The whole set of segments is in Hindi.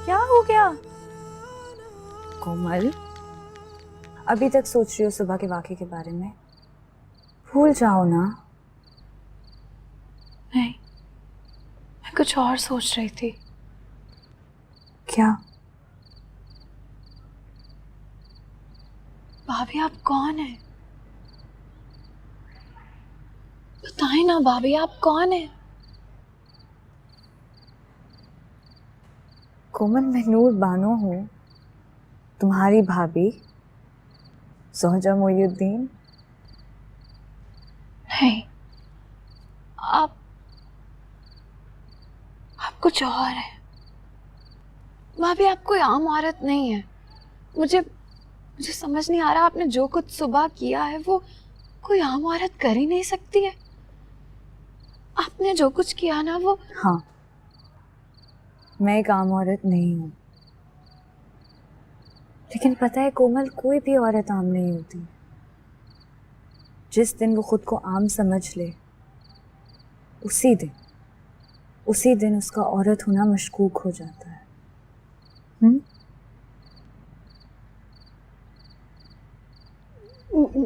क्या हो गया? कोमल, अभी तक सोच रही हो सुबह के वाक़े के बारे में? भूल जाओ ना। नहीं, मैं कुछ और सोच रही थी। क्या? भाभी आप कौन है? बताए ना भाभी, आप कौन है? कोमल, मैं नूर बानो हूँ, तुम्हारी भाभी ज़ोहरा मोइनुद्दीन। नहीं, आप कुछ और है भाभी। आप कोई आम औरत नहीं है। मुझे समझ नहीं आ रहा, आपने जो कुछ सुबह किया है वो कोई आम औरत कर ही नहीं सकती है। आपने जो कुछ किया ना वो। हाँ, मैं एक आम औरत नहीं हूँ, लेकिन पता है कोमल, कोई भी औरत आम नहीं होती। जिस दिन वो खुद को आम समझ ले, उसी दिन उसका औरत होना मशकूक हो जाता है।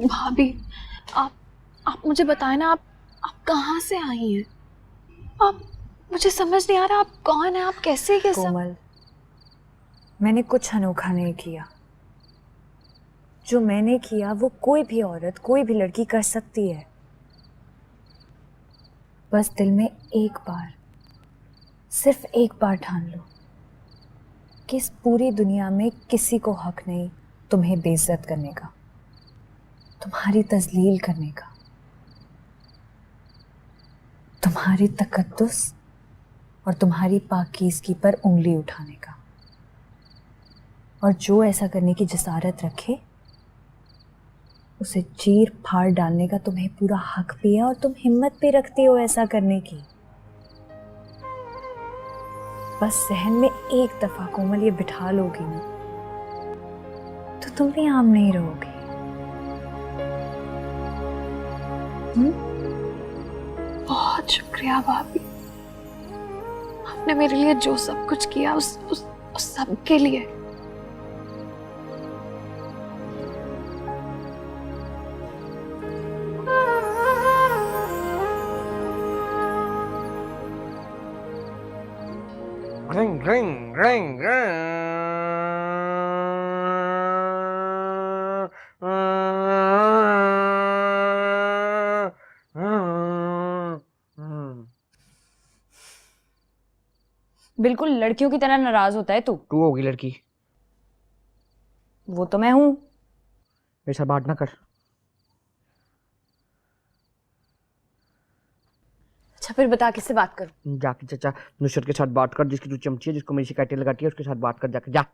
भाभी, आप मुझे बताए ना, आप कहाँ से आई हैं? आप, मुझे समझ नहीं आ रहा, आप कौन है? आप कैसे ये सब? कोमल, मैंने कुछ अनोखा नहीं किया। जो मैंने किया वो कोई भी औरत, कोई भी लड़की कर सकती है। बस दिल में एक बार, सिर्फ एक बार ठान लो कि इस पूरी दुनिया में किसी को हक नहीं तुम्हें बेइज्जत करने का, तुम्हारी तजलील करने का, तुम्हारी तकद्दुस और तुम्हारी पाकीज़गी पर उंगली उठाने का। और जो ऐसा करने की जिसारत रखे, उसे चीर फाड़ डालने का तुम्हें पूरा हक भी है, और तुम हिम्मत भी रखती हो ऐसा करने की। बस सहन में एक दफा कोमल ये बिठा लोगी ना, तो तुम भी आम नहीं रहोगी। बहुत शुक्रिया भाभी, आपने मेरे लिए जो सब कुछ किया उस सब के लिए। Ring, ring, ring, ring. बिल्कुल लड़कियों की तरह नाराज होता है तू। तू होगी लड़की। वो तो मैं हूं। मेरे साथ बात ना कर। अच्छा, फिर बता किससे बात करूं? जाके चाचा नुसरत के साथ बात कर, जिसकी तू चमची है, जिसको मेरी शिकायतें लगाती है, उसके साथ बात कर जाके। जा।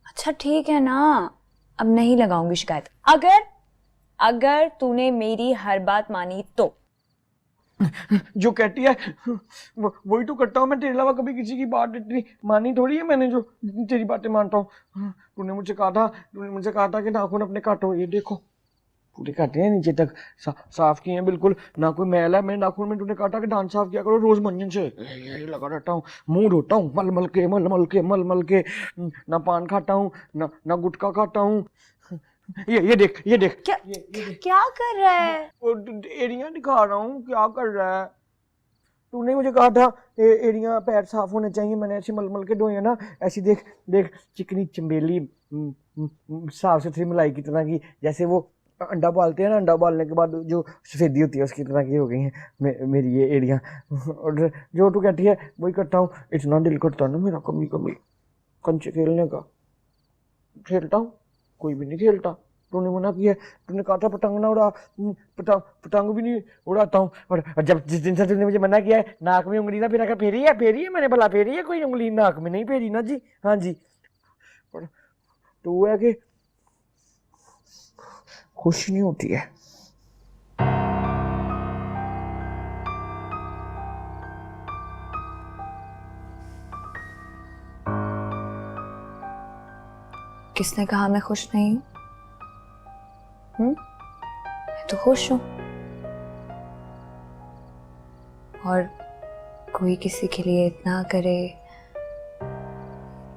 अच्छा ठीक है ना, अब नहीं लगाऊंगी शिकायत। अगर तूने मेरी हर बात मानी तो। जो कहती है वही तो करता हूँ मैं। तेरे अलावा कभी किसी की बात इतनी मानी थोड़ी है मैंने, जो तेरी बातें मानता हूँ। तूने मुझे कहा था कि नाखून अपने काटो। ये देखो पूरे काटे हैं नीचे तक, साफ किए हैं बिल्कुल, ना कोई मैल है मेरे नाखून में। तूने काटा कि दांत साफ किया करो रोज मंजन से। ये लगा रहता हूँ, मुंह धोता हूँ मल मल के। ना पान खाता हूँ, ना गुटखा खाता हूँ। ये देख क्या ये क्या कर रहा है? एड़ियां दिखा रहा हूँ, क्या कर रहा है? तूने मुझे कहा था एड़ियां पैर साफ होने चाहिए, मैंने ऐसे मल के धोए ना। ऐसी देख देख चिकनी चंबेली साफ सुथरी मलाई की तरह की, जैसे वो अंडा पालते हैं ना, अंडा पालने के बाद जो सफेदी होती है उसकी तरह की हो गई हैं मेरी ये एड़ियां। और जो तू कहती है वही करता हूँ। इतना दिल करता ना मेरा कभी कभी कंचे खेलने का। खेलता हूँ, कोई भी नहीं खेलता। तूने मना किया, तूने कहा था पतंग ना उड़ा। पतंग भी नहीं उड़ाता हूँ। और जब जिस दिन से तूने मुझे मना किया है, नाक में उंगली ना फिरा कर फेरी है मैंने भला फेरी है? कोई उंगली नाक में नहीं फेरी ना जी। हाँ जी। और तू है कि खुश नहीं होती है। किसने कहा मैं खुश नहीं हूं? मैं तो खुश हूं। और कोई किसी के लिए इतना करे,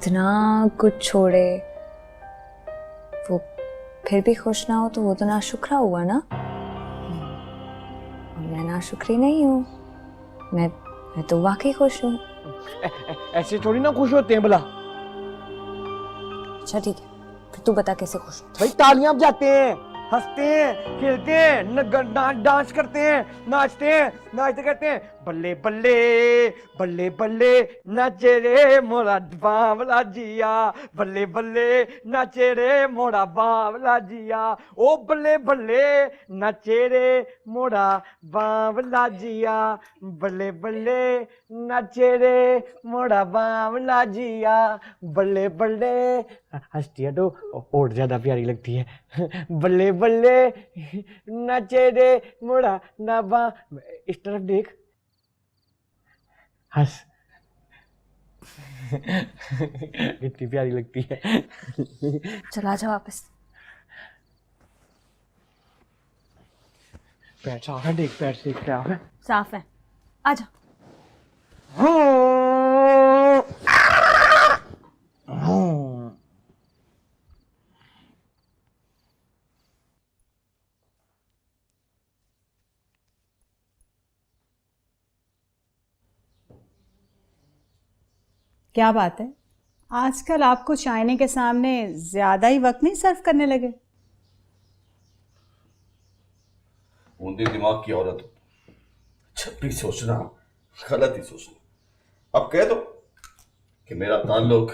इतना कुछ छोड़े, वो फिर भी खुश ना हो तो वो तो नाशुक्रा हुआ ना। और मैं नाशुक्री नहीं हूँ, मैं तो वाकई खुश हूँ। ऐसे थोड़ी ना खुश होते हैं भला। अच्छा ठीक है, फिर तू बता कैसे खुश हो। भाई तालियां बजाते हैं, हंसते हैं, खेलते हैं, डांस करते हैं, नाचते कहते हैं बल्ले बल्ले बल्ले बल्ले नाचे रे मोरा बावला जिया, बल्ले बल्ले नाचे रे मोरा बावला जिया, ओ बल्ले बल्ले नाचे रे मोरा बावला जिया, बल्ले बल्ले नाचे रे मोरा बावला जिया, बल्ले बल्ले। हंसती है तो और ज्यादा प्यारी लगती है। बल्ले बल्ले नाचे रे मोड़ा नाबा। इस तरफ देख, हंस। कितनी प्यारी लगती है। चला जा वापस। पैर साफ है, देख पैर से क्या है। साफ है, आजा। क्या बात है, आजकल आप कुछ आईने के सामने ज्यादा ही वक्त नहीं सर्व करने लगे? ऊंधे दिमाग की औरत हो, जब भी सोचना गलत ही सोचना। अब कह दो कि मेरा ताल्लुक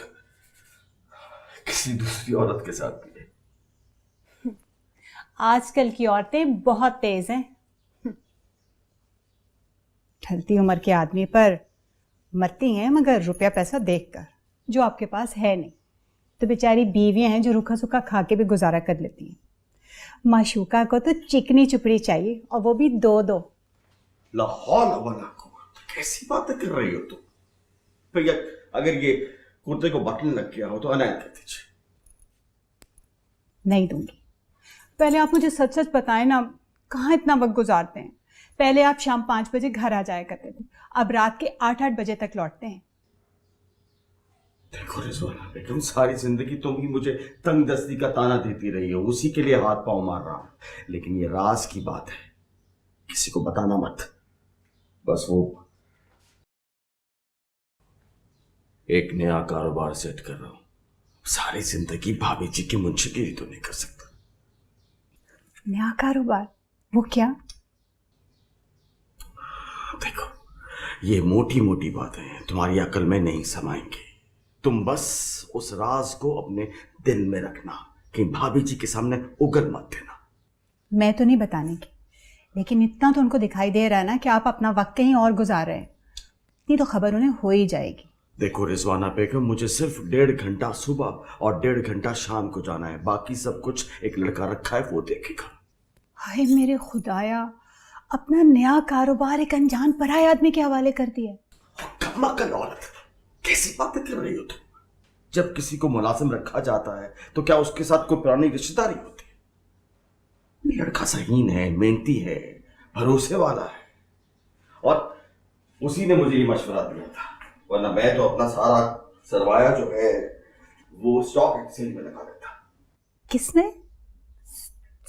किसी दूसरी औरत के साथ भी है। आजकल की औरतें बहुत तेज हैं। ढलती उम्र के आदमी पर मरती हैं मगर रुपया पैसा देखकर, जो आपके पास है नहीं। तो बेचारी बीवियां हैं जो रूखा सूखा खा के भी गुजारा कर लेती हैं। माशूका को तो चिकनी चुपड़ी चाहिए, और वो भी दो दो। लाहौल वाला को कैसी बातें कर रही हो तुम? भैया अगर ये कुर्ते को बटन लग गया हो तो अनायत कर दीजिए। नहीं दूंगी। पहले आप मुझे सच सच बताएं ना, कहाँ इतना वक्त गुजारते हैं? पहले आप शाम 5 बजे घर आ जाया करते थे, अब रात के 8-8 बजे तक लौटते हैं। देखो रिजवाना बेगम, सारी जिंदगी तुम ही मुझे तंग दस्ती का ताना देती रही हो, उसी के लिए हाथ पांव मार रहा हूं। लेकिन ये राज की बात है, किसी को बताना मत। बस वो एक नया कारोबार सेट कर रहा हूं। सारी जिंदगी भाभी जी की मुंशीगिरी तो नहीं कर सकता। नया कारोबार? वो क्या? देखो, ये मोटी मोटी बातें तुम्हारी अकल में नहीं समाएंगी। तुम बस उस राज को अपने दिल में रखना कि भाभी जी के सामने उगल मत देना। मैं तो नहीं बताने की, लेकिन इतना तो उनको दिखाई दे रहा है ना कि आप अपना वक्त कहीं और गुजार रहे हैं। इतनी तो खबर उन्हें हो ही जाएगी। देखो रिजवाना बेगम, मुझे सिर्फ 1.5 घंटा सुबह और 1.5 घंटा शाम को जाना है। बाकी सब कुछ एक लड़का रखा है, वो देखेगा। हाय मेरे खुदाया, अपना नया कारोबार एक अनजान पराये आदमी के हवाले कर दिया। कमाकल औरत, कैसी बातें कर रही हो तुम? जब किसी को मुलाजिम रखा जाता है तो क्या उसके साथ कोई पुरानी रिश्तेदारी होती है? लड़का सहीन है, मेहनती है, भरोसे वाला है, और उसी ने मुझे ये मशवरा दिया था। वरना मैं तो अपना सारा सरमाया जो है वो स्टॉक एक्सचेंज में लगा देता। किसने?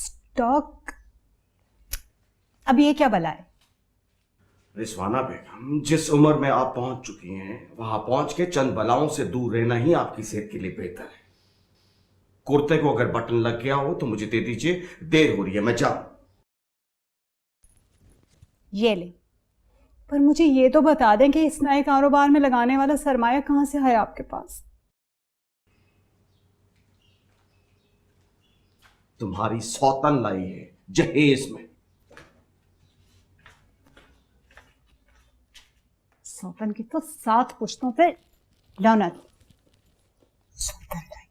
स्टॉक? अब ये क्या बला है? रिजवाना बेगम, जिस उम्र में आप पहुंच चुकी हैं, वहां पहुंच के चंद बलाओं से दूर रहना ही आपकी सेहत के लिए बेहतर है। कुर्ते को अगर बटन लग गया हो तो मुझे दे दीजिए, देर हो रही है, मैं जाऊं। ये ले, पर मुझे ये तो बता दें कि इस नए कारोबार में लगाने वाला सरमाया कहां से है आपके पास? तुम्हारी सौतन लाई है जहेज में। सौतन की तो 7 पुश्तों पे लानत। सौतन लाई।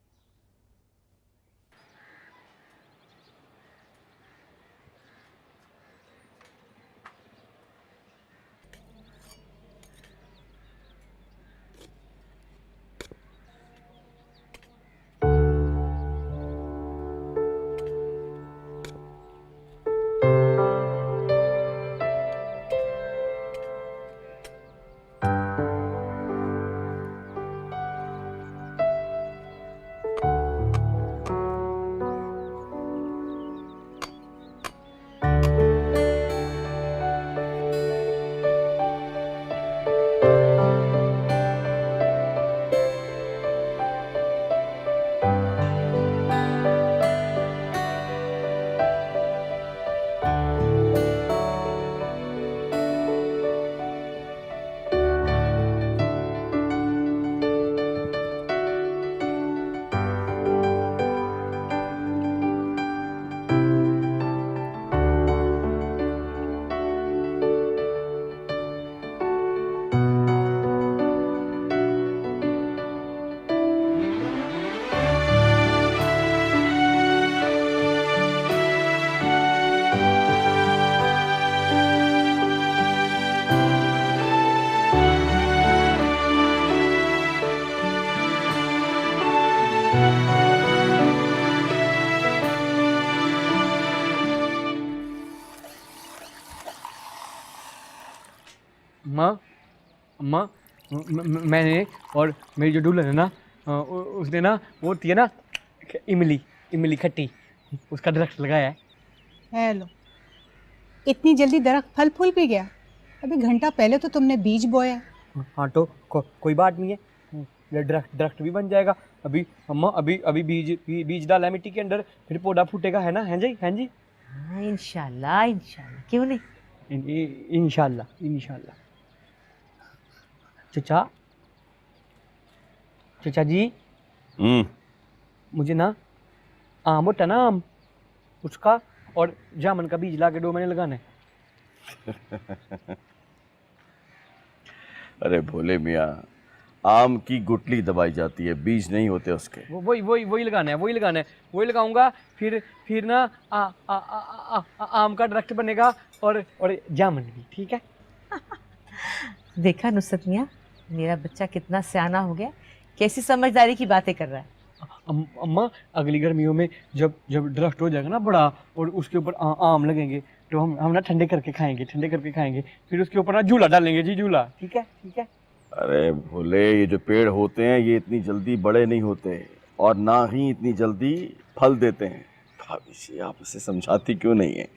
अम्मा मैंने और मेरी जो दुल्हन है ना उसने ना वो होती है ना इमली इमली खट्टी उसका दरख्त लगाया है। हेलो, इतनी जल्दी दरख्त फल फूल भी गया? अभी घंटा पहले तो तुमने बीज बोया। हाँ तो कोई बात नहीं है, ये दरख्त भी बन जाएगा। अभी अम्मा अभी बीज डाला है मिट्टी के अंदर, फिर पौधा फूटेगा, है ना? हैं जी, हैं जी। हाँ, इंशाल्लाह इंशाल्लाह, क्यों नहीं। इंशाल्लाह इंशाल्लाह। चचा चचा जी, मुझे ना आम होता ना आम, उसका और जामुन का बीज ला के 2 महीने लगाना है। अरे भोले मियाँ, आम की गुठली दबाई जाती है, बीज नहीं होते उसके। वही लगाना है, वही लगाऊंगा। फिर ना आम का दरख्त बनेगा और जामुन भी। ठीक है। देखा नुसरत मियाँ, मेरा बच्चा कितना सियाना हो गया, कैसी समझदारी की बातें कर रहा है। अम्मा अगली गर्मियों में जब दरख्त हो जाएगा ना बड़ा और उसके ऊपर आम लगेंगे तो हम ना ठंडे करके खाएंगे, फिर उसके ऊपर ना झूला डालेंगे जी, झूला। ठीक है, ठीक है। अरे भोले, ये जो पेड़ होते हैं ये इतनी जल्दी बड़े नहीं होते और ना ही इतनी जल्दी फल देते हैं। भाभी जी, आप इसे समझाती क्यों नहीं है?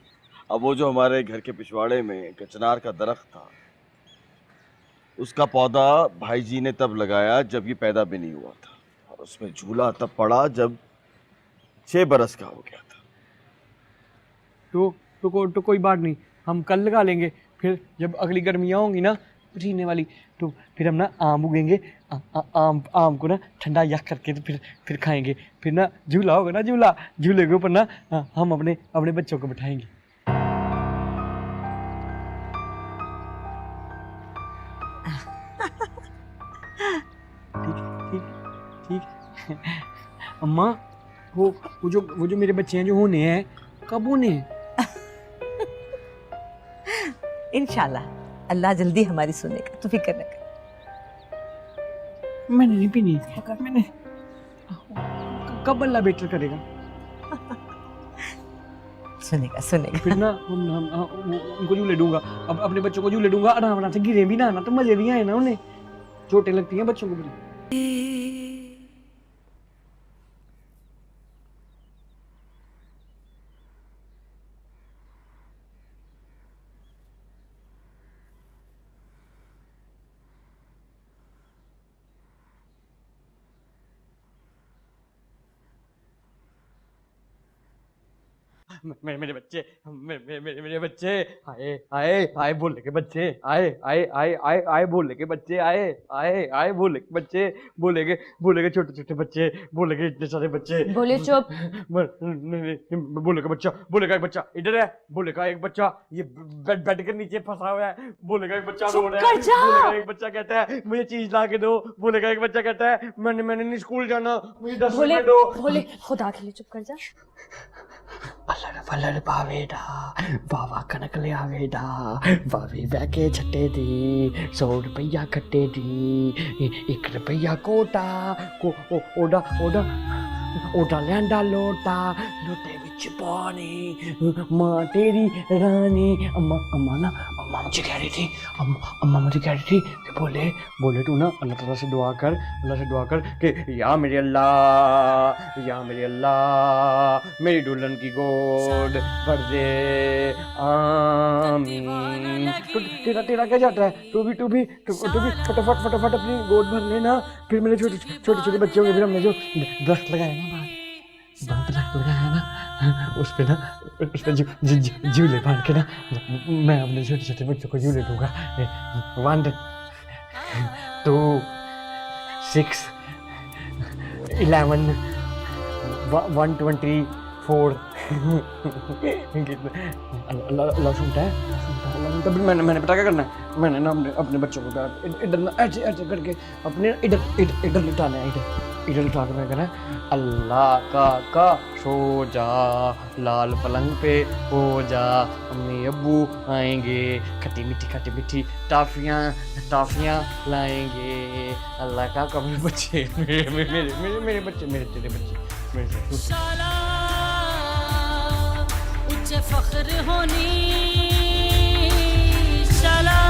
अब वो जो हमारे घर के पिछवाड़े में कचनार का दरख्त था, उसका पौधा भाई जी ने तब लगाया जब ये पैदा भी नहीं हुआ था, और उसमें झूला तब पड़ा जब 6 बरस का हो गया था। तो कोई बात नहीं, हम कल लगा लेंगे। फिर जब अगली गर्मियाँ होंगी ना पसीने वाली, तो फिर हम ना आम उगेंगे, आम को ना ठंडा यख करके तो फिर खाएंगे। फिर ना झूला होगा ना, झूले के ऊपर ना हम अपने बच्चों को बिठाएंगे। ठीक। अम्मा वो जो मेरे बच्चे हैं जो होने हैं, कब होने हैं? इंशाल्लाह अल्लाह जल्दी हमारी सुनेगा, तू फिक्र न कर। मैंने नहीं पीनी, मैंने कब अल्लाह बेटर करेगा? सुनेगा। फिर ना हम उनको झूले दूंगा, अब अपने बच्चों को झूले दूंगा, आराम से गिरे भी ना तो मजे भी आए ना उन्हें। चोटें लगती हैं बच्चों को भी। मेरे बच्चे आए बोले के बच्चे आए बोले के बच्चे आए बोले के बच्चे बोले के छोटे बच्चे बोले के इतने सारे बच्चे। बोले चुप। बोले का एक बच्चा इधर है, बोले का एक बच्चा ये बेड के नीचे फंसा हुआ है, बोले का एक बच्चा रो रहा है, बोले का एक बच्चा कहता है मुझे चीज ला के दो, बोले का एक बच्चा कहता है मैंने नहीं स्कूल जाना, मुझे 10 रुपए दो। बोले खुदा के लिए चुप कर जा। फलर पावेडा बाबा कनक ले आवेडा, बावी बैके छट्टे दी 100 रुपया खट्टे दी, 1 रुपया कोटा को ओडा लैंडा लोटा लोटे विच पानी माँ तेरी रानी। अम्मा मुझे कह रही थी बोले तू ना अल्लाह ताला से दुआ कर कि या मेरे अल्लाह मेरी दुल्हन की गोद भर दे, आमीन। तो तेरा क्या जाता है? तू भी फटाफट अपनी गोद भर लेना। फिर मेरे छोटे बच्चे होंगे, फिर हमने जो दरख्त लगाया ना दरख्त लगाया ना उस पे झूले बांध के ना मैं अपने छोटे बच्चों को झूले दूंगा। 1 2 6 11 124 अल्लाह सुनता है। मैंने पता क्या करना है? मैंने ना अपने बच्चों को इधर ऐसे करके अपने इधर लिटाना है, इधर लिटा के मैं कहना है अल्लाह का सो जा, लाल पलंग पे हो जा, अम्मी अब्बू आएंगे, खट्टी मीठी टाफियाँ लाएंगे। अल्लाह का मेरे बच्चे मेरे बच्चे मेरे तेरे बच्चे उच्च फख्र होनी शाला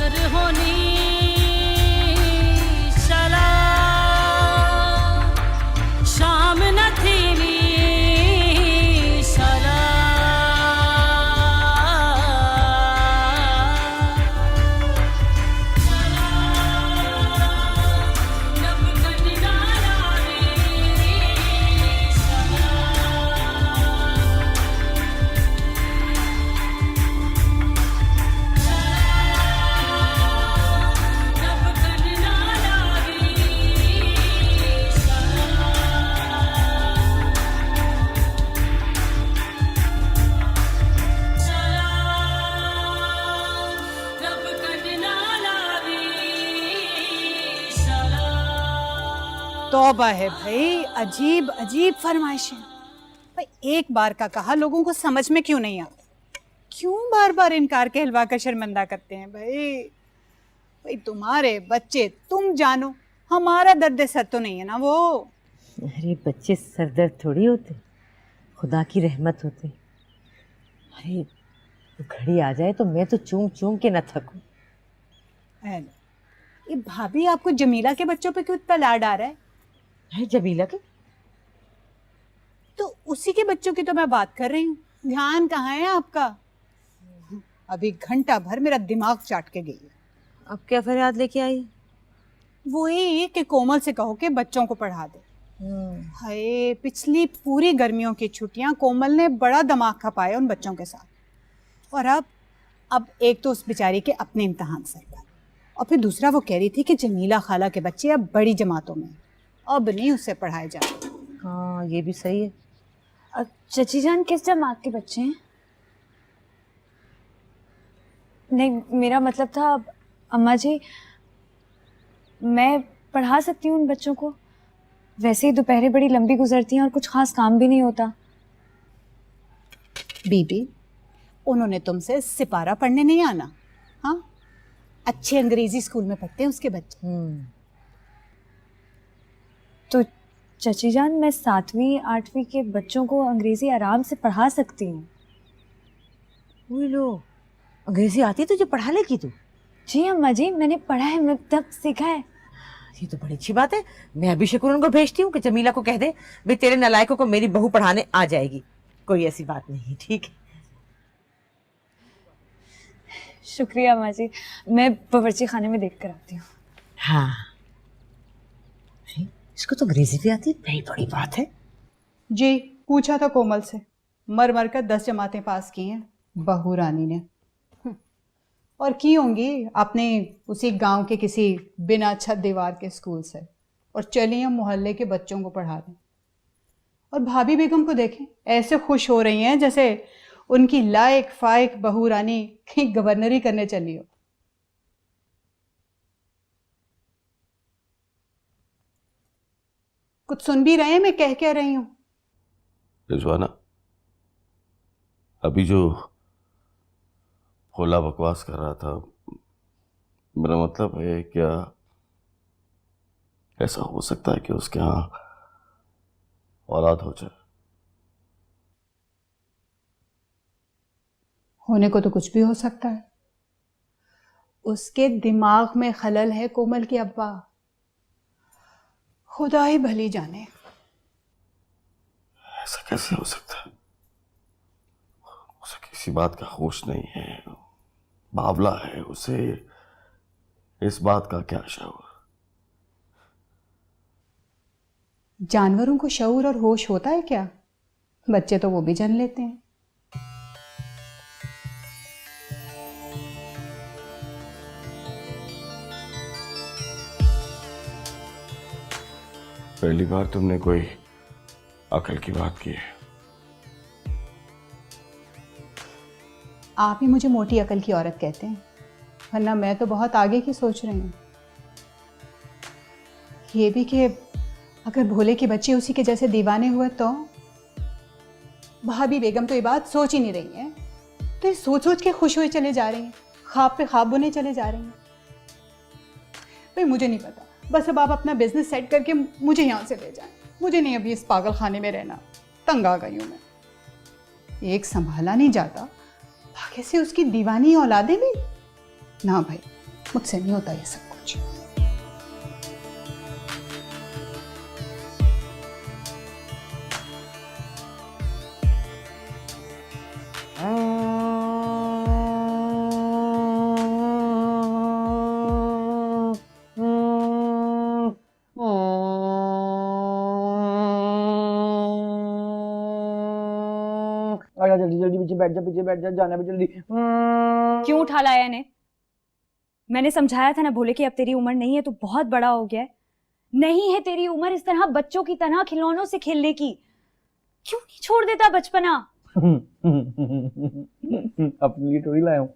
फख्र होनी शला शाम न थीनी शला लब कटना लावी लब कटना तौबा है भाई, अजीब अजीब फरमाइशें। भाई एक बार का कहा लोगों को समझ में क्यों नहीं आता? क्यों बार बार इनकार के हलवा का शर्मिंदा करते हैं भाई? भाई तुम्हारे बच्चे तुम जानो, हमारा दर्द सर तो नहीं है ना वो। अरे बच्चे सरदर्द थोड़ी होते, खुदा की रहमत होते। अरे घड़ी आ जाए तो मैं तो चूम चूम के न थकूं। है ये भाभी आपको जमीला के बच्चों पे क्यों इतना लाड आ रहा है? है जमीला के? तो उसी के बच्चों की तो मैं बात कर रही हूँ। ध्यान कहाँ है आपका? अभी घंटा भर मेरा दिमाग चाट के गई है। अब क्या फरियाद लेके आई? वही कि कोमल से कहो कि बच्चों को पढ़ा दे। हाय, पिछली पूरी गर्मियों की छुट्टियां कोमल ने बड़ा दिमाग खपाया उन बच्चों के साथ। और अब एक तो उस बेचारी के अपने इम्तिहान सर पर, और फिर दूसरा वो कह रही थी कि जमीला खाला के बच्चे अब बड़ी जमातों में, अब नहीं उससे पढ़ाए जाते। हाँ ये भी सही है। चची जान किस जमात के बच्चे हैं? नहीं, मेरा मतलब था अम्मा जी, मैं पढ़ा सकती हूँ उन बच्चों को। वैसे ही दोपहरें बड़ी लंबी गुजरती हैं और कुछ खास काम भी नहीं होता। बीबी, उन्होंने तुमसे सिपारा पढ़ने नहीं आना? हाँ, अच्छे अंग्रेजी स्कूल में पढ़ते हैं उसके बच्चे। तो चची जान, मैं 7वीं 8वीं के बच्चों को अंग्रेजी आराम से पढ़ा सकती हूँ। वही लो, अंग्रेजी आती तुझे? पढ़ा लेगी तू? जी अम्मा जी, मैंने पढ़ा है, मतलब सीखा है। ये तो बड़ी अच्छी बात है। मैं अभी शकुन को भेजती हूँ कि जमीला को कह दे भाई तेरे नालायकों को मेरी बहू पढ़ाने आ जाएगी। कोई ऐसी बात नहीं, ठीक है? शुक्रिया अम्मा जी, मैं बावर्ची खाने में देख कर आती हूँ। हाँ, इसको तो अंग्रेजी भी आती है, बड़ी बड़ी बात है। जी, पूछा था कोमल से, मर मर कर 10 जमातें पास की हैं बहू रानी ने। और की होंगी अपने उसी गांव के किसी बिना छत दीवार के स्कूल से, और चली हैं मोहल्ले के बच्चों को पढ़ा दें। और भाभी बेगम को देखें, ऐसे खुश हो रही हैं जैसे उनकी लायक फायक बहू रानी कहीं गवर्नरी करने चली हो। कुछ सुन भी रहे हैं मैं कह क्या रही हूँ? रिजवाना, अभी जो भोला बकवास कर रहा था, मेरा मतलब है क्या ऐसा हो सकता है कि उसके यहाँ औलाद हो जाए? होने को तो कुछ भी हो सकता है। उसके दिमाग में खलल है कोमल की अब्बा, खुदा ही भली जाने। ऐसा कैसे हो सकता है? उसे किसी बात का होश नहीं है, बावला है, उसे इस बात का क्या शऊर? जानवरों को शऊर और होश होता है क्या? बच्चे तो वो भी जान लेते हैं। पहली बार तुमने कोई अकल की बात की है। आप ही मुझे मोटी अकल की औरत कहते हैं, वरना मैं तो बहुत आगे की सोच रही हूँ। ये भी कि अगर भोले के बच्चे उसी के जैसे दीवाने हुए तो भाभी बेगम तो ये बात सोच ही नहीं रही है, तो ये सोच सोच के खुश हुए चले जा रही हैं, ख्वाब पे ख्वाब बुने चले जा रही हैं। भाई मुझे नहीं पता, बस अब आप अपना बिजनेस सेट करके मुझे यहाँ से ले जाएं। मुझे नहीं अभी इस पागल खाने में रहना, तंग आ गई हूँ मैं। एक संभाला नहीं जाता, भाग्य से उसकी दीवानी औलादे भी ना भाई। मुझसे नहीं होता ये सब कुछ। आजा जल्दी जल्दी पीछे बैठ जा जाना भी जल्दी। क्यों उठा लाया इन्हें? मैंने समझाया था ना भोले कि अब तेरी उम्र नहीं है, तो बहुत बड़ा हो गया है। नहीं है तेरी उम्र इस तरह बच्चों की तरह खिलौनों से खेलने की। क्यों नहीं छोड़ देता बचपना? अपने लिए थोड़ी लाया हूँ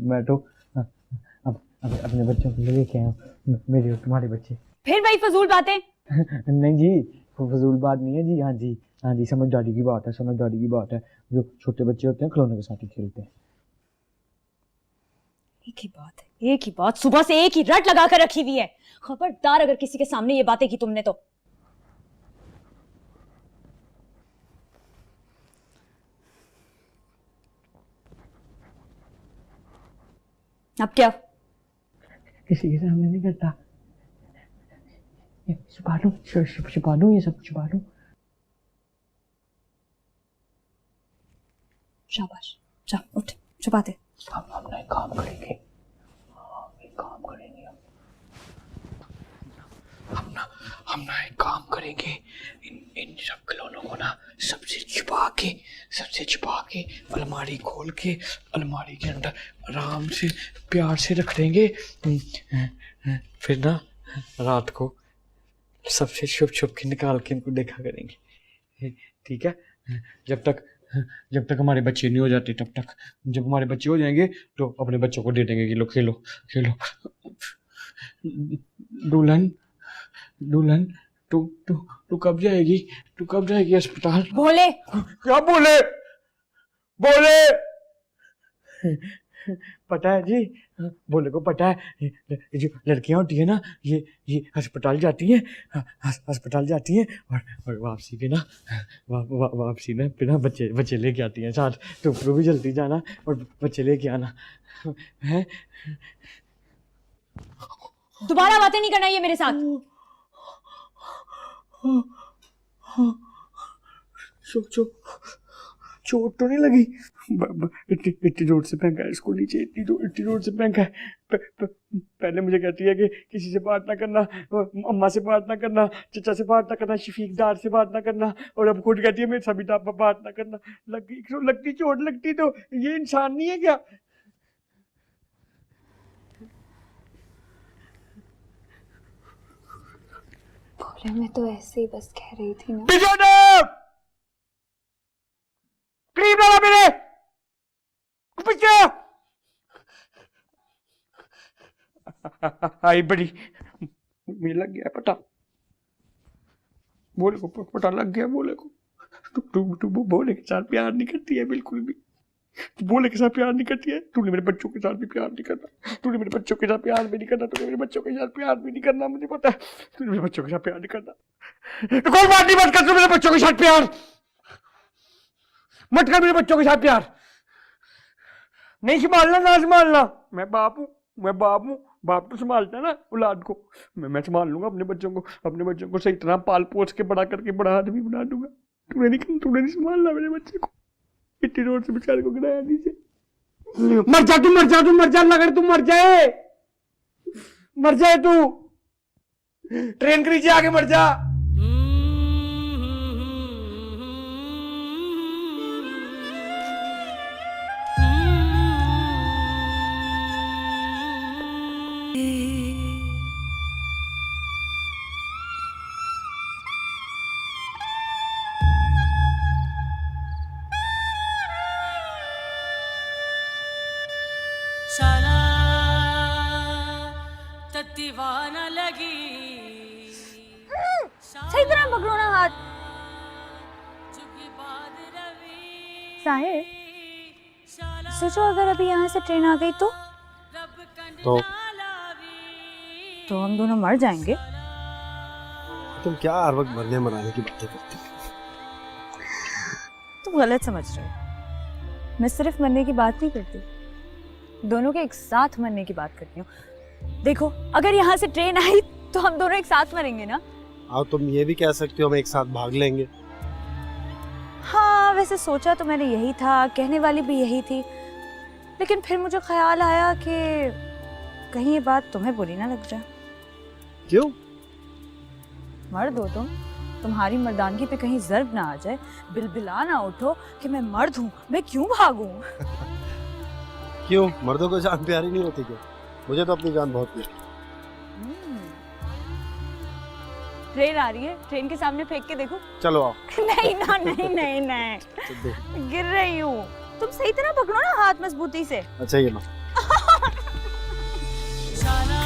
मैं तो अपने बच्चों के लिए लेके आया हूँ, मेरे और तुम्हारे बच्चे। फिर वही फजूल बातें। नहीं जी, फजूल बात नहीं है जी। हाँ जी समझदारी की बात है। जो छोटे बच्चे होते हैं खिलौने के साथ ही खेलते हैं। एक ही बात सुबह से एक ही रट लगा कर रखी हुई है। खबरदार अगर किसी के सामने ये बातें की तुमने तो। अब क्या? किसी के सामने नहीं करता। छुपा दूं ये सब छुपा दूं। शाबाश, जा उठ, छुपा दे। हम ना एक काम करेंगे, हम ना एक काम करेंगे, इन सब खिलौनों को ना सबसे छुपा के अलमारी खोल के अलमारी के अंदर आराम से प्यार से रख देंगे। फिर ना रात को सबसे छुप के निकाल के इनको देखा करेंगे। ठीक है? जब तक हमारे बच्चे नहीं हो जाते, तब तक। जब हमारे बच्चे हो जाएंगे तो अपने बच्चों को दे देंगे कि लो खेलो। दुल्हन तू कब जाएगी अस्पताल? भोले, क्या बोले? पता है जी, भोले को पता है। ये जो लड़कियां होती है ना, ये अस्पताल जाती हैं और वापसी में फिर ना बच्चे लेके आती हैं साथ। तो भी जल्दी जाना और बच्चे लेके आना है। दोबारा बातें नहीं करना ये मेरे साथ। चोट तो नहीं लगी? इतनी जोर से फेंका है इसको नीचे, इतनी जोर से फेंका है। पहले मुझे कहती है कि किसी से बात ना करना, अम्मा से बात ना करना, चचा से बात ना करना, शफीकदार से बात ना करना, और अब खुद कहती है मेरे सभी पर बात ना करना। लगती चोट लगती तो ये इंसान नहीं है क्या? भोले, मैं तो ऐसे ही बस कह रही थी ना। क्रीम लगा मेरे पीछे। आई बड़ी, मुझे लग गया पता। भोले को पता लग गया। भोले को तू भोले के साथ प्यार नहीं करती है बिल्कुल भी। भोले के साथ प्यार नहीं करती है। तूने मेरे बच्चों के साथ भी प्यार नहीं करना। तूने मेरे बच्चों के साथ प्यार भी नहीं करना। मुझे पता है तूने मेरे बच्चों के साथ प्यार नहीं करना। तो कोई बात नहीं, मत कर तू मेरे बच्चों के साथ प्यार। मत कर मेरे बच्चों के साथ प्यार। नहीं संभालना, ना संभालना। मैं बाप हूँ। बाप तो संभालता है ना औलाद को। मैं संभाल लूंगा अपने बच्चों को सही तरह पाल पोस के बड़ा करके बड़ा आदमी बना दूंगा। तूने नहीं संभालना मेरे बच्चे को। इतनी रोड से बेचारे को गिराया नीचे। मर जा लगा तू मर जाए तू। ट्रेन के नीचे आके मर जा। शाला तत्तीवाना लगी। सही तरह पकड़ो ना हाथ। साहिर, सोचो अगर अभी यहाँ से ट्रेन आ गई तो हम दोनों मर जाएंगे। तुम क्या हर वक्त मरने मराने की बातें करती हो? तुम गलत समझ रहे हो। मैं सिर्फ मरने की बात नहीं करती, दोनों के एक साथ मरने की बात करती हूँ। देखो, अगर यहाँ से ट्रेन आई तो हम दोनों एक साथ मरेंगे ना। आओ, तुम ये भी कह सकते हो हम एक साथ भाग लेंगे। हाँ, वैसे सोचा तो मैंने यही था, कहने वाली भी यही थी, लेकिन फिर मुझे ख्याल आया कि कहीं ये बात तुम्हें बुरी ना लग जाए। क्यों? मर्द हो तुम, तुम्हारी मर्दानगी पे कहीं ज़र्ब ना आ जाए, बिलबिला ना उठो कि मैं मर्द हूँ, मैं क्यों भागूं। क्यों, मर्दों को जान प्यारी नहीं होती क्या? मुझे तो अपनी जान बहुत प्यारी। ट्रेन आ रही है, ट्रेन के सामने फेंक के देखो। चलो आओ। नहीं ना, नहीं नहीं नहीं, गिर रही हूँ। तुम सही तरह पकड़ो ना हाथ मजबूती से। अच्छा ये लो। शाला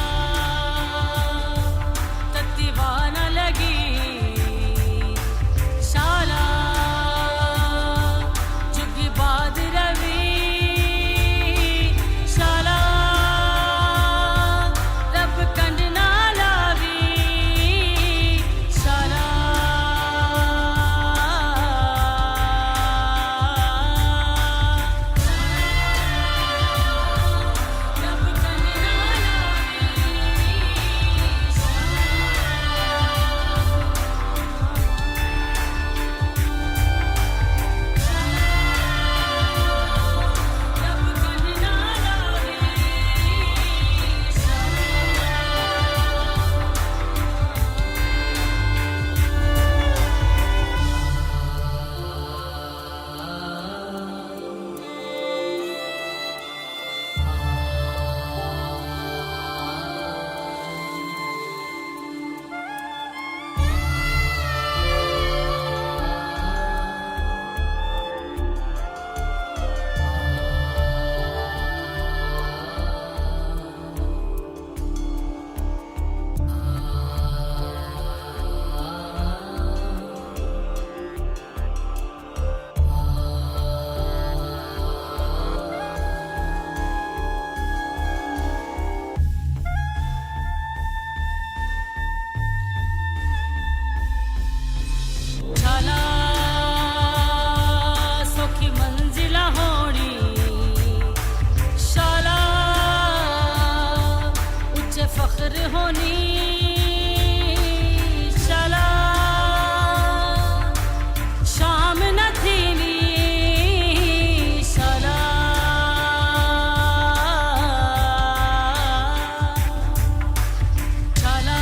तत्तीवाना लगी शाला जुगी बाद रवि शाला रब कंड ना लावी शाला रब कंड ना शाला सौखी मंजिला होनी शाला उच्चे फख्र होनी शाला शाम न थीनी शाला शाला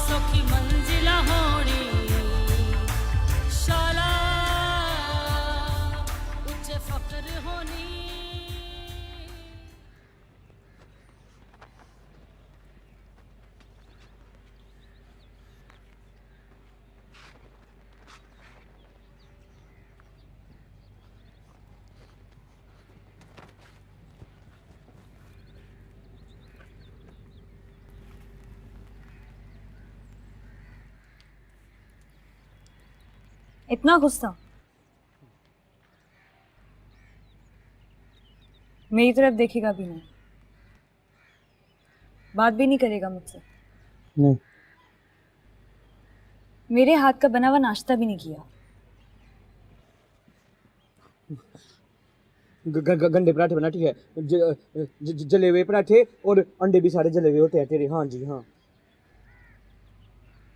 सौखी मंजिला होनी शाला उच्चे फख्र होनी। इतना गुस्सा मेरी तरफ देखेगा भी नहीं, बात भी नहीं करेगा मुझसे। नहीं। मेरे हाथ का बना हुआ नाश्ता भी नहीं किया। गंदे पराठे बना, ठीक है, जले हुए पराठे और अंडे भी सारे जले हुए होते हैं तेरे। हाँ जी हाँ।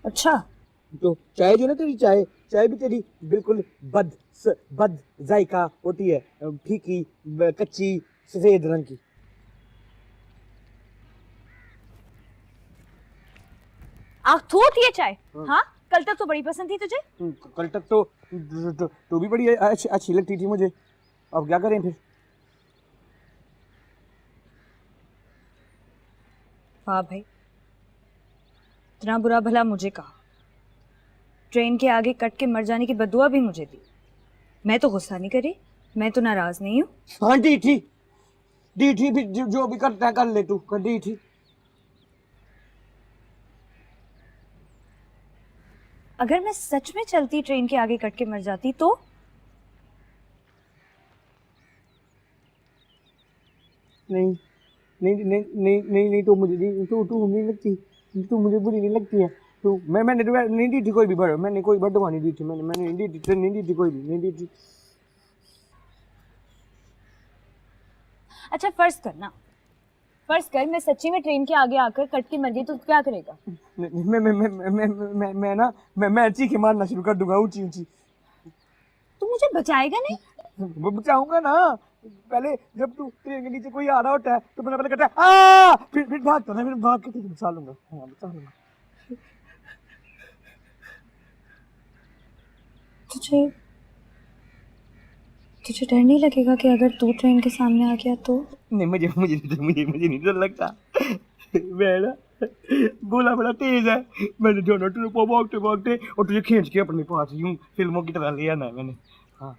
अच्छा, तो चाय जो ना तेरी चाय चाय भी तेरी बिल्कुल बद जायका होती है, फीकी, कच्ची, सफेद रंग की। आँख थूट ये चाय। हाँ, कल तक तो बड़ी पसंद थी तुझे। कल तक तो भी बड़ी अच्छी लगती थी मुझे। अब क्या करें फिर? वाह भाई, इतना बुरा भला मुझे कहा, ट्रेन के आगे कट के मर जाने की बदुआ भी मुझे दी। मैं तो गुस्सा नहीं करी, मैं तो नाराज नहीं हूँ। हाँ दी थी भी, जो भी करता है कर ले तू, कर दी थी। अगर मैं सच में चलती ट्रेन के आगे कट के मर जाती तो? नहीं नहीं नहीं नहीं नहीं नहीं, तो मुझे नहीं, तू नहीं लगती, तू मुझे बुरी नहीं लगती है। तो मैंने नहीं दी थी कोई भी बड़, मैंने कोई बदवा नहीं दी थी, मैंने नहीं दी थी कोई भी नहीं दी थी। अच्छा फर्ज करना, फर्ज कर मैं सच्ची में ट्रेन के आगे आकर कट के मर गई तो क्या करेगा? मैं चीखे मारना शुरू कर दूंगा ऊंची ऊंची। तू मुझे बचाएगा नहीं? वो बचाऊंगा ना। पहले जब तू ट्रेन के नीचे कोई आ रहा होता है तो मैं पहले कहता है आ, फिर भागता ना, फिर भाग के तुझे बचा लूंगा। हाँ बचा लूंगा। तुझे तुझे डर नहीं लगेगा कि अगर तू ट्रेन के सामने आ गया तो? नहीं मुझे मुझे मुझे मुझे नहीं डर लगता। मैं ना बोला बड़ा तेज है, मैंने दोनों ट्रेन को भागते भागते और तुझे खींच के अपने पास यूं फिल्मों की तरह ले आना है मैंने। हाँ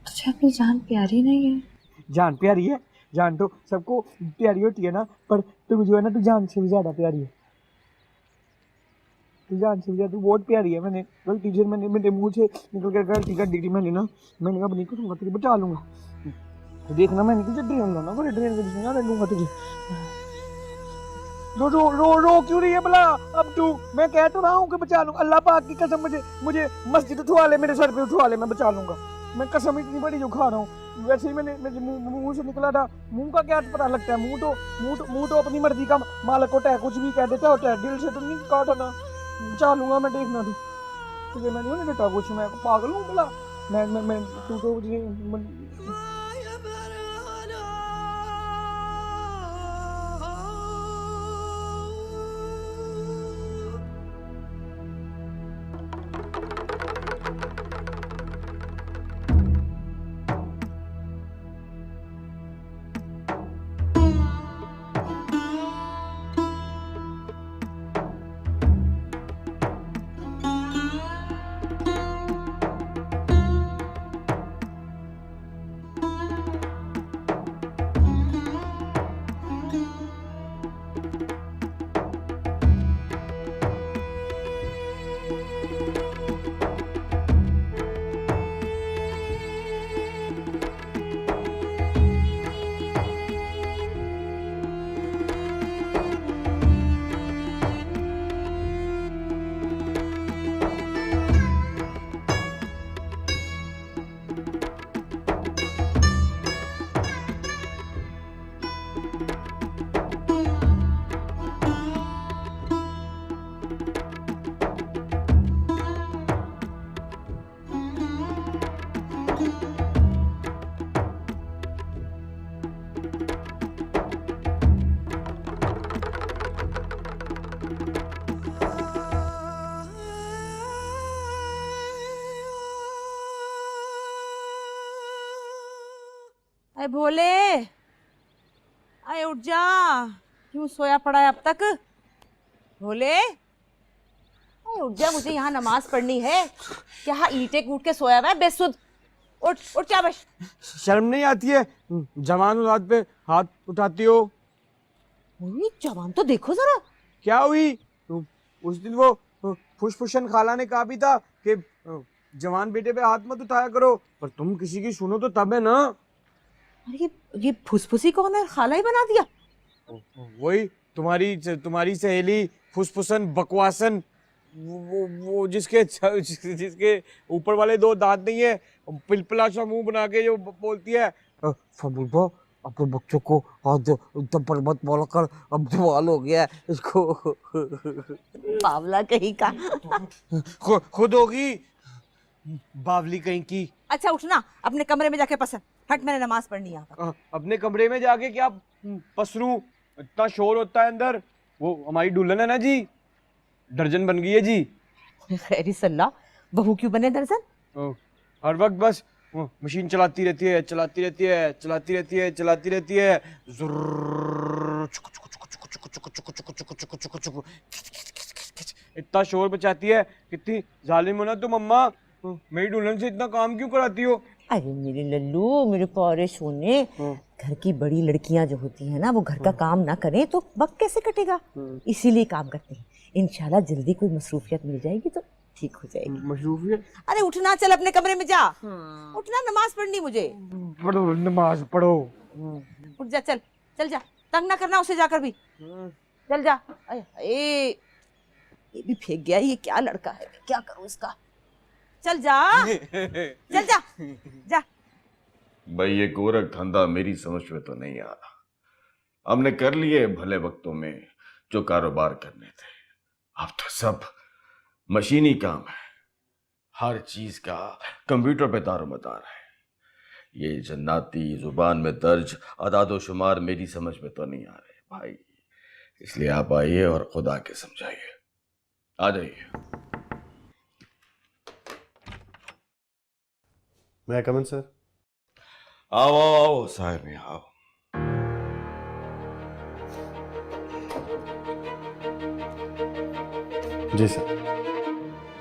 तुझे अपनी जान प्यारी नहीं है? जान प्यारी है, जान तो सबको प्यारी होती है ना, पर तू मुझे है ना, तू जान से भी ज्यादा प्यारी है। तू जान से भी ज्यादा, तू बहुत प्यारी है। मैंने गलती से मैंने मेरे मुंह से निकल कर गलती कर दी थी मैंने ना, मैंने कहा नहीं करूँगा, तुझे बचा लूंगा। तो देखना मैंने तुझे ट्रेन लाना, कोई ट्रेन के बीच में लूंगा तुझे। रो रो रो रो क्यों रही है भला अब तू? मैं कह तो रहा हूँ कि बचा लूंगा। अल्लाह पाक की कसम, मुझे मस्जिद उठवा ले, मेरे सर पे उठवा ले, मैं बचा लूंगा। मैं कसम इतनी बड़ी जो खा रहा हूँ। वैसे ही मैंने मेरे मुंह से निकला था, मुंह का क्या पता लगता है? मुंह तो अपनी मर्जी का मालिक होता है, कुछ भी कह देता होता है, दिल से तो नहीं कहा था। बचा लूंगा मैं, देखना तू। तुझे मैं नहीं देता कुछ, मैं पागल हूँ भला? मैं तू तो अरे भोले, अरे उठ जा, क्यों सोया पड़ा है अब तक? भोले, अरे उठ जा, मुझे यहाँ नमाज पढ़नी है। क्या ईंटें कूट के सोया हुआ है बेसुध? उठ उठ जा बस। शर्म नहीं आती है? जवान औलाद पे हाथ उठाती हो। जवान तो देखो जरा। क्या हुई? उस दिन वो फुसफुसन खाला ने कहा भी था कि जवान बेटे पे हाथ मत उठाया करो, पर तुम किसी की सुनो तो तब है ना। अरे ये फुसफुसी कौन है? खाला ही बना दिया। वही तुम्हारी सहेली फुसफुसन बकवासन, वो जिसके ऊपर वाले दो दांत नहीं है, पिलपिला सा मुंह बना के जो बोलती है फबूबा अपने बच्चों को हाथ ऊपर मत बोला कर, अब सवाल हो गया इसको। बावला कहीं का। खुद होगी बावली कहीं की। अच्छा उठना, अपने कमरे में जाके पसंद हट, मैंने नमाज पढ़नी है यहाँ पर। अपने कमरे में जाके क्या पसरूं? इतना शोर होता है अंदर। वो हमारी दुल्हन है ना जी, दर्जन बन गई है जी। खैरी सल्ला, बहू क्यों बने दर्जन? हर वक्त बस मशीन चलाती रहती है, चलाती रहती है, चलाती रहती है, चलाती रहती है। इतना शोर मचाती है। कितनी जालिम हो ना तुम अम्मा, मेरी दुल्हन से इतना काम क्यों कराती हो? अरे मेरे लल्लू, मेरे प्यारे सोने, घर की बड़ी लड़कियां जो होती हैं ना, वो घर का काम ना करें तो वक्त कैसे कटेगा? इसीलिए काम करते हैं। इंशाल्लाह जल्दी कोई मसरूफियत मिल जाएगी तो ठीक हो जाएगी। मसरूफियत? अरे उठना, चल अपने कमरे में जा। उठना, नमाज पढ़नी मुझे। पढ़ो नमाज पढ़ो। उठ जा, चल चल जा, तंग ना करना उसे जाकर भी। चल जा। ये भी फेंक गया, ये क्या लड़का है, क्या करूं इसका? चल जा चल जा जा। भाई ये गोरख धंधा मेरी समझ में तो नहीं आ रहा। हमने कर लिए भले वक्तों में जो कारोबार करने थे, अब तो सब मशीनी काम है। हर चीज का कंप्यूटर पे दारोमदार है। ये जन्नाती जुबान में दर्ज अदादो शुमार मेरी समझ में तो नहीं आ रहे भाई। इसलिए आप आइए और खुदा के समझाइए। आ जाइए। मैं कमन सर? आओ आओ आओ साहब में आओ। जी सर।